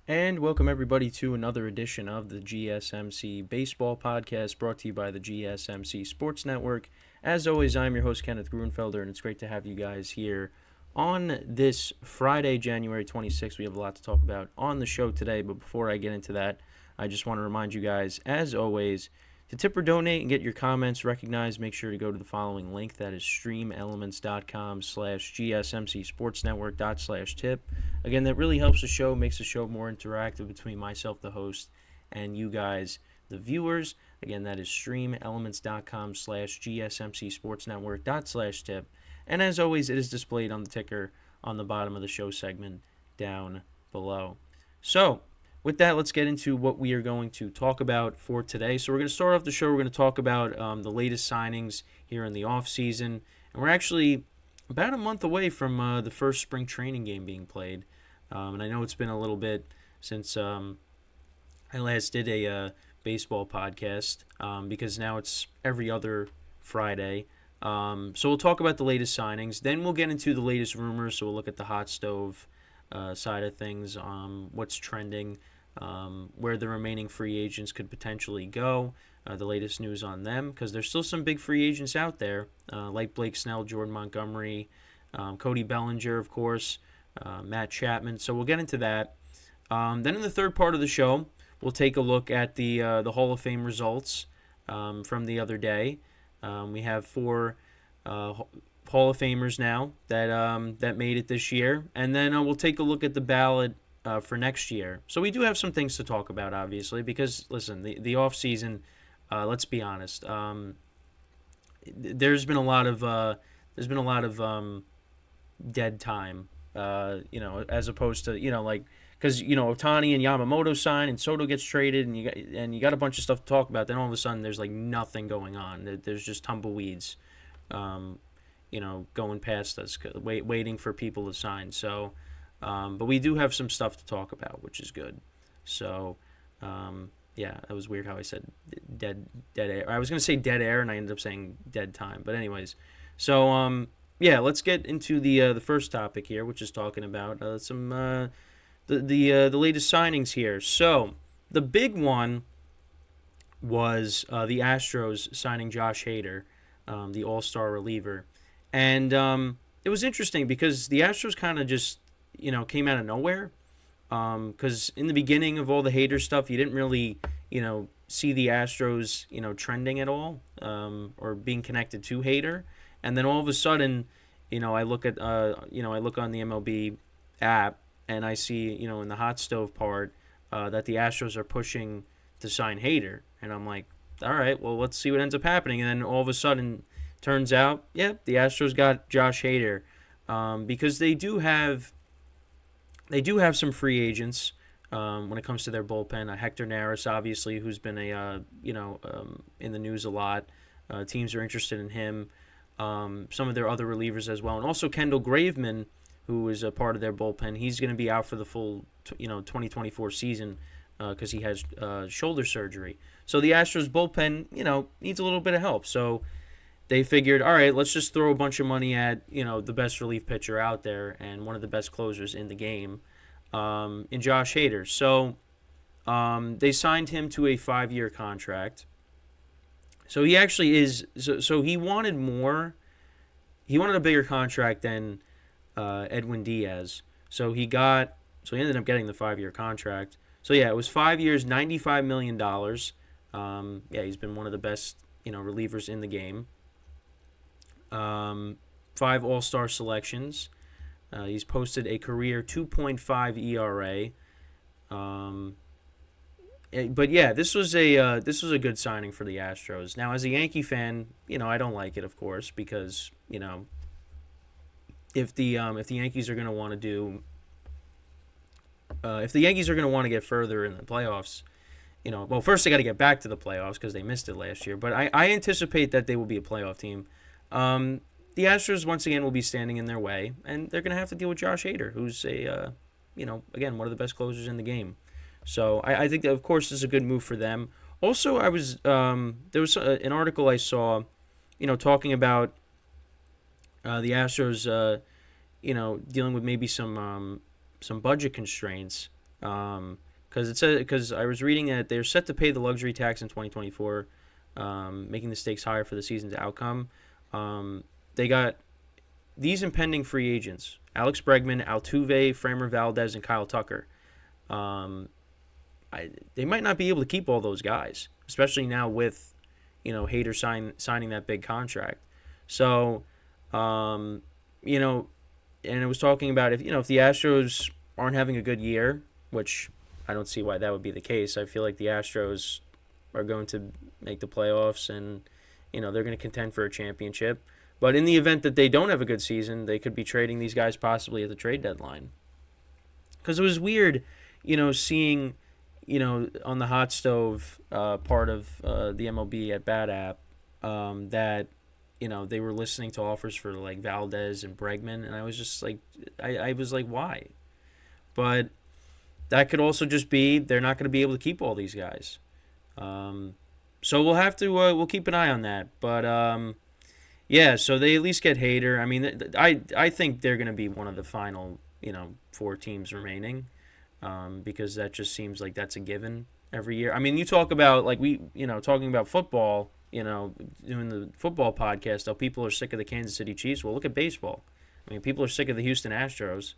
And welcome everybody to another edition of the GSMC Baseball Podcast brought to you by the GSMC Sports Network. As always, I'm your host, Kenneth Grunfelder, and it's great to have you guys here on this Friday, January 26th. We have a lot to talk about on the show today, but before I get into that, I just want to remind you guys, as always, to tip or donate and get your comments recognized, make sure to go to the following link. That is streamelements.com/gsmcsportsnetwork./tip. Again, that really helps the show, makes the show more interactive between myself, the host, and you guys, the viewers. Again, that is streamelements.com/gsmcsportsnetwork./tip. And as always, it is displayed on the ticker on the bottom of the show segment down below. So, with that, let's get into what we are going to talk about for today. So we're going to start off the show. We're going to talk about the latest signings here in the offseason. And we're actually about a month away from the first spring training game being played. And I know it's been a little bit since I last did a baseball podcast because now it's every other Friday. So we'll talk about the latest signings. Then we'll get into the latest rumors. So we'll look at the hot stove side of things, what's trending, where the remaining free agents could potentially go, the latest news on them, because there's still some big free agents out there, like Blake Snell, Jordan Montgomery, Cody Bellinger, of course, Matt Chapman. So we'll get into that. Then in the third part of the show, we'll take a look at the Hall of Fame results from the other day. We have four Hall of Famers now that made it this year, and then we'll take a look at the ballot for next year. So we do have some things to talk about, obviously, because listen, the off season. Let's be honest. There's been a lot of dead time. As opposed to like because Ohtani and Yamamoto sign and Soto gets traded and you got a bunch of stuff to talk about. Then all of a sudden there's like nothing going on. There's just tumbleweeds. Going past us, waiting for people to sign. So, but we do have some stuff to talk about, which is good. So, that was weird how I said dead air. I was going to say dead air, and I ended up saying dead time. But anyways, so let's get into the first topic here, which is talking about some the latest signings here. So, the big one was the Astros signing Josh Hader, the All-Star reliever. And it was interesting because the Astros kind of just, came out of nowhere. Because in the beginning of all the Hader stuff, you didn't really, see the Astros, trending at all or being connected to Hader. And then all of a sudden, I look at, I look on the MLB app and I see, in the hot stove part that the Astros are pushing to sign Hader. And I'm like, all right, well, let's see what ends up happening. And then all of a sudden, turns out, the Astros got Josh Hader because they do have some free agents when it comes to their bullpen. Hector Neris, obviously, who's been in the news a lot. Teams are interested in him. Some of their other relievers as well, and also Kendall Graveman, who is a part of their bullpen. He's going to be out for the full 2024 season because he has shoulder surgery. So the Astros bullpen needs a little bit of help. So they figured, all right, let's just throw a bunch of money at, the best relief pitcher out there and one of the best closers in the game, in Josh Hader. So they signed him to a 5-year contract. So he actually is – so he wanted more – he wanted a bigger contract than Edwin Diaz. So he ended up getting the 5-year contract. So, it was 5 years, $95 million. He's been one of the best, relievers in the game. 5 All-Star selections. He's posted a career 2.5 ERA. This was a good signing for the Astros. Now, as a Yankee fan, I don't like it, of course, because if the Yankees are going to want to do, if the Yankees are going to want to get further in the playoffs, first they got to get back to the playoffs because they missed it last year. But I anticipate that they will be a playoff team. The Astros, once again, will be standing in their way, and they're going to have to deal with Josh Hader, who's again, one of the best closers in the game. So I think that, of course, this is a good move for them. Also, there was an article I saw, talking about the Astros, dealing with maybe some budget constraints Because I was reading that they're set to pay the luxury tax in 2024, making the stakes higher for the season's outcome. They got these impending free agents: Alex Bregman, Altuve, Framber Valdez, and Kyle Tucker. Um, they might not be able to keep all those guys, especially now with Hader signing that big contract. So, um, you know, and it was talking about if the Astros aren't having a good year, which I don't see why that would be the case. I feel like the Astros are going to make the playoffs, and they're going to contend for a championship. But in the event that they don't have a good season, they could be trading these guys possibly at the trade deadline. Because it was weird, seeing, on the hot stove part of the MLB at Bat App, that they were listening to offers for like Valdez and Bregman, and I was just like, I was like, why? But that could also just be they're not going to be able to keep all these guys. So we'll have to we'll keep an eye on that. But yeah, so they at least get Hader. I mean, I think they're going to be one of the final 4 teams remaining, because that just seems like that's a given every year. I mean, you talk about like talking about football. Doing the football podcast, how people are sick of the Kansas City Chiefs. Well, look at baseball. I mean, people are sick of the Houston Astros.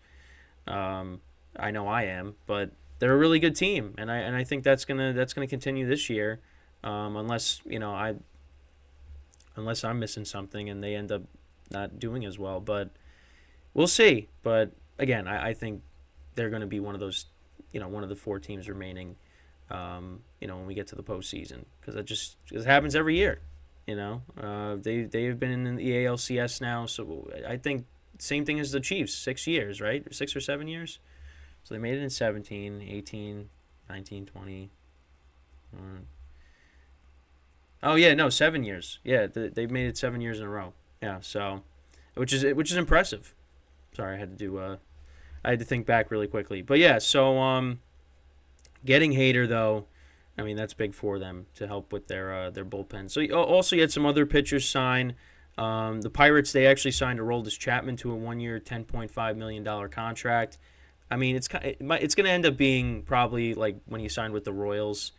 I know I am, but they're a really good team, and I think that's gonna continue this year, unless unless I'm missing something and they end up not doing as well. But we'll see. But again, I think they're going to be one of those, one of the 4 teams remaining. When we get to the postseason, because it happens every year. They've been in the ALCS now, so I think same thing as the Chiefs, 6 years, right? 6 or 7 years. So they made it in 17, 18, 19, 20. Oh yeah, no, 7 years. Yeah, they've made it 7 years in a row. Yeah, so which is impressive. Sorry, I had to think back really quickly. But yeah, so getting Hader though, I mean that's big for them to help with their bullpen. So also you had some other pitchers sign. The Pirates, they actually signed Aroldis Chapman to a 1-year, $10.5 million contract. I mean, it's going to end up being probably like when he signed with the Royals.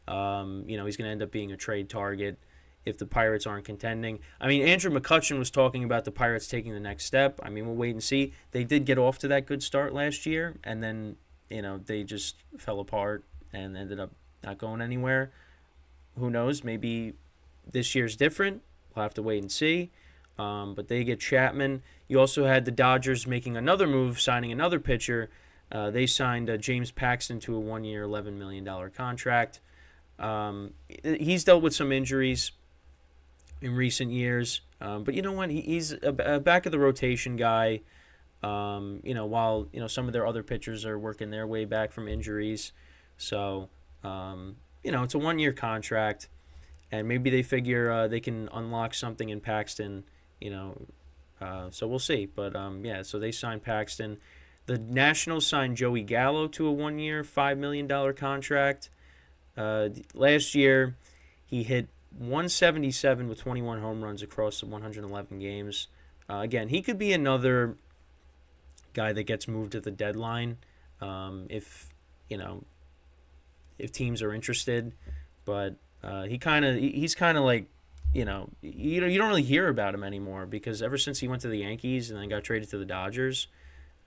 He's going to end up being a trade target if the Pirates aren't contending. I mean, Andrew McCutchen was talking about the Pirates taking the next step. I mean, we'll wait and see. They did get off to that good start last year, and then, they just fell apart and ended up not going anywhere. Who knows? Maybe this year's different. We'll have to wait and see. But they get Chapman. You also had the Dodgers making another move, signing another pitcher. They signed James Paxton to a 1-year, $11 million contract. He's dealt with some injuries in recent years. But you know what? He's a back of the rotation guy. While some of their other pitchers are working their way back from injuries. So, it's a 1-year contract. And maybe they figure they can unlock something in Paxton, so we'll see. But, so they signed Paxton. The Nationals signed Joey Gallo to a 1-year, $5 million contract. Last year, he hit 177 with 21 home runs across the 111 games. Again, he could be another guy that gets moved at the deadline if teams are interested. But he's kind of like, you don't really hear about him anymore, because ever since he went to the Yankees and then got traded to the Dodgers,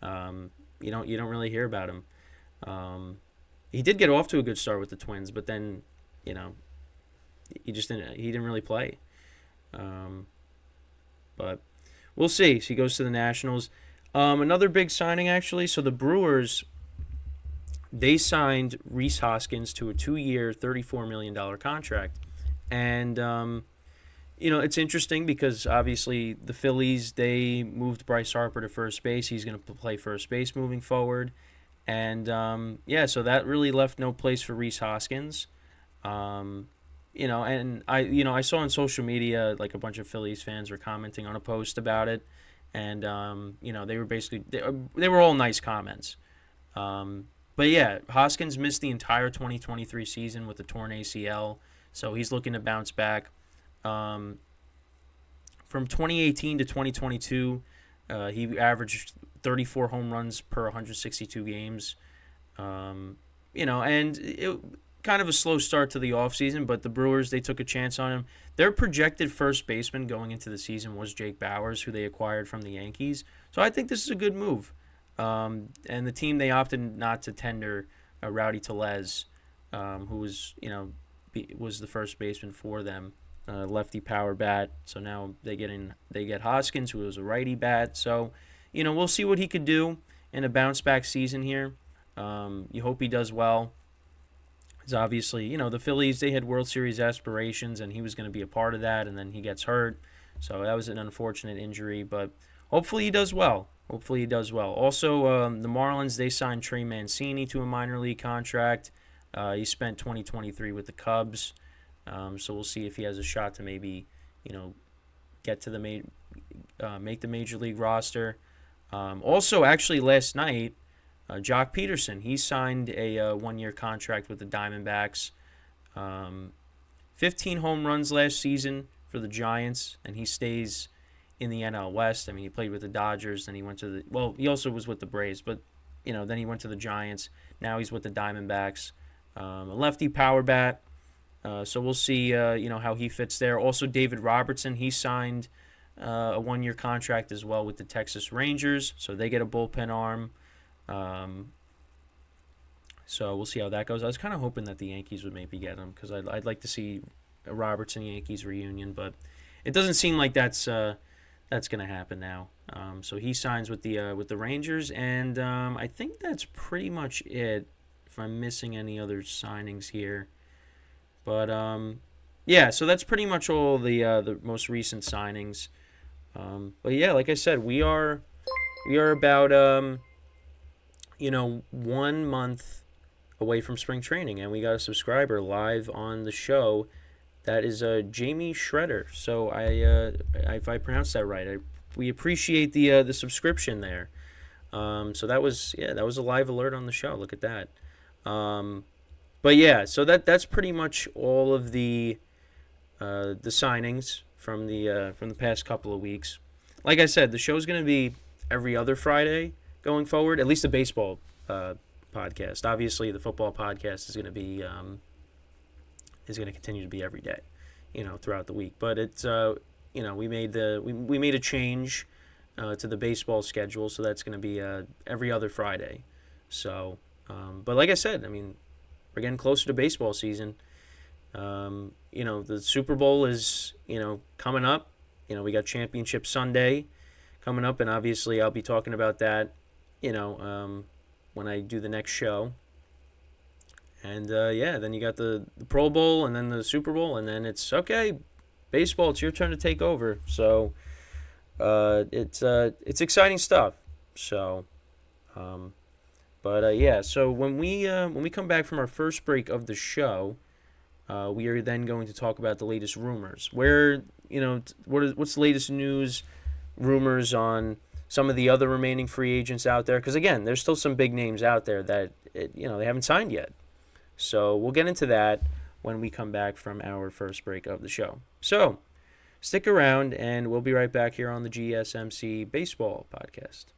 you don't really hear about him. He did get off to a good start with the Twins, but then he didn't really play. But we'll see. So he goes to the Nationals. Another big signing, actually. So the Brewers, they signed Rhys Hoskins to a 2-year, $34 million contract. And, it's interesting because obviously the Phillies, they moved Bryce Harper to first base. He's going to play first base moving forward. And, so that really left no place for Rhys Hoskins. And I saw on social media, like a bunch of Phillies fans were commenting on a post about it. And, they were basically, they were all nice comments. But yeah, Hoskins missed the entire 2023 season with a torn ACL, so he's looking to bounce back. From 2018 to 2022, he averaged 34 home runs per 162 games. And it kind of a slow start to the offseason, but the Brewers, they took a chance on him. Their projected first baseman going into the season was Jake Bauers, who they acquired from the Yankees. So I think this is a good move. And the team, they opted not to tender Rowdy Tellez, who was, was the first baseman for them, lefty power bat. So now they get Hoskins, who was a righty bat. So, we'll see what he could do in a bounce back season here. You hope he does well. Because obviously, the Phillies, they had World Series aspirations, and he was going to be a part of that, and then he gets hurt. So that was an unfortunate injury, but hopefully he does well. Also, the Marlins, they signed Trey Mancini to a minor league contract. He spent 2023 with the Cubs, so we'll see if he has a shot to maybe, get to make the major league roster. Also, actually, last night, Jock Peterson, he signed a one-year contract with the Diamondbacks. 15 home runs last season for the Giants, and he stays in the NL West. I mean, he played with the Dodgers, then he went to he also was with the Braves, but, then he went to the Giants. Now he's with the Diamondbacks. A lefty power bat, so we'll see, how he fits there. Also, David Robertson, he signed a one-year contract as well with the Texas Rangers, so they get a bullpen arm. So we'll see how that goes. I was kind of hoping that the Yankees would maybe get him because I'd like to see a Robertson-Yankees reunion, but it doesn't seem like that's going to happen now. So he signs with the Rangers, and I think that's pretty much it. If I'm missing any other signings here, but so that's pretty much all the most recent signings. But yeah, like I said, we are about 1 month away from spring training, and we got a subscriber live on the show. That is Jamie Shredder. So if I pronounced that right, we appreciate the subscription there. So that was a live alert on the show. Look at that. But yeah, so that's pretty much all of the signings from the past couple of weeks. Like I said, the show's going to be every other Friday going forward, at least the baseball podcast. Obviously, the football podcast is going to be is going to continue to be every day, throughout the week. But it's we made a change to the baseball schedule, so that's going to be every other Friday. So, but like I said, I mean, we're getting closer to baseball season. The Super Bowl is coming up. We got Championship Sunday coming up, and obviously I'll be talking about that when I do the next show. And then you got the Pro Bowl and then the Super Bowl, and then it's okay, baseball, it's your turn to take over. So it's exciting stuff. So so when we come back from our first break of the show, we are then going to talk about the latest rumors. What's the latest news, rumors on some of the other remaining free agents out there? Because again, there's still some big names out there that they haven't signed yet. So we'll get into that when we come back from our first break of the show. So stick around, and we'll be right back here on the GSMC Baseball Podcast.